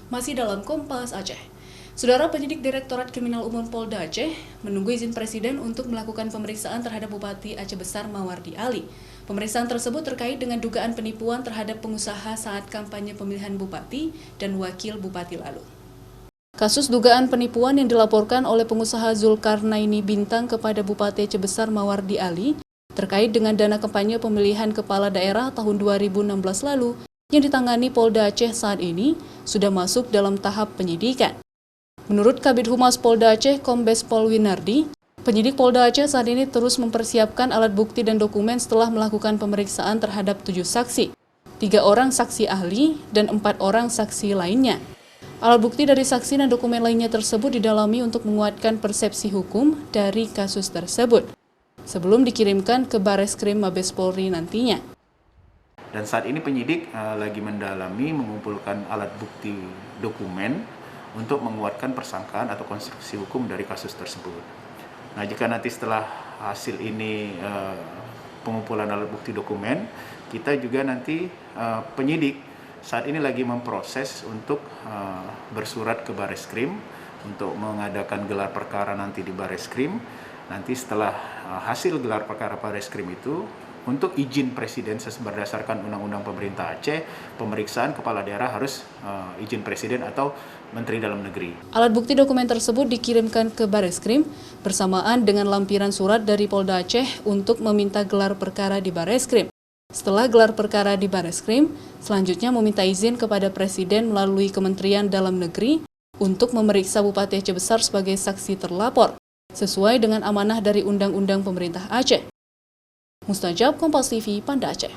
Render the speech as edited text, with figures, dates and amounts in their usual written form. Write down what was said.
Masih dalam Kompas Aceh, Saudara penyidik Direktorat Kriminal Umum Polda Aceh menunggu izin Presiden untuk melakukan pemeriksaan terhadap Bupati Aceh Besar Mawardi Ali. Pemeriksaan tersebut terkait dengan dugaan penipuan terhadap pengusaha saat kampanye pemilihan Bupati dan Wakil Bupati lalu. Kasus dugaan penipuan yang dilaporkan oleh pengusaha Zulkarnaini Bintang kepada Bupati Aceh Besar Mawardi Ali terkait dengan dana kampanye pemilihan kepala daerah tahun 2016 lalu yang ditangani Polda Aceh saat ini sudah masuk dalam tahap penyidikan. Menurut Kabid Humas Polda Aceh, Kombes Pol Winardi, penyidik Polda Aceh saat ini terus mempersiapkan alat bukti dan dokumen setelah melakukan pemeriksaan terhadap 7 saksi, 3 orang saksi ahli dan 4 orang saksi lainnya. Alat bukti dari saksi dan dokumen lainnya tersebut didalami untuk menguatkan persepsi hukum dari kasus tersebut, sebelum dikirimkan ke Bareskrim Mabes Polri nantinya. Dan saat ini penyidik lagi mendalami mengumpulkan alat bukti dokumen untuk menguatkan persangkaan atau konstruksi hukum dari kasus tersebut. Nah, jika nanti setelah hasil ini pengumpulan alat bukti dokumen, kita juga nanti penyidik saat ini lagi memproses untuk bersurat ke Bareskrim untuk mengadakan gelar perkara nanti di Bareskrim. Nanti setelah hasil gelar perkara Bareskrim itu, untuk izin Presiden berdasarkan Undang-Undang Pemerintah Aceh, pemeriksaan kepala daerah harus izin Presiden atau Menteri Dalam Negeri. Alat bukti dokumen tersebut dikirimkan ke Bareskrim bersamaan dengan lampiran surat dari Polda Aceh untuk meminta gelar perkara di Bareskrim. Setelah gelar perkara di Bareskrim, selanjutnya meminta izin kepada Presiden melalui Kementerian Dalam Negeri untuk memeriksa Bupati Aceh Besar sebagai saksi terlapor, sesuai dengan amanah dari Undang-Undang Pemerintah Aceh. Mustajab, Kompas TV, Banda Aceh.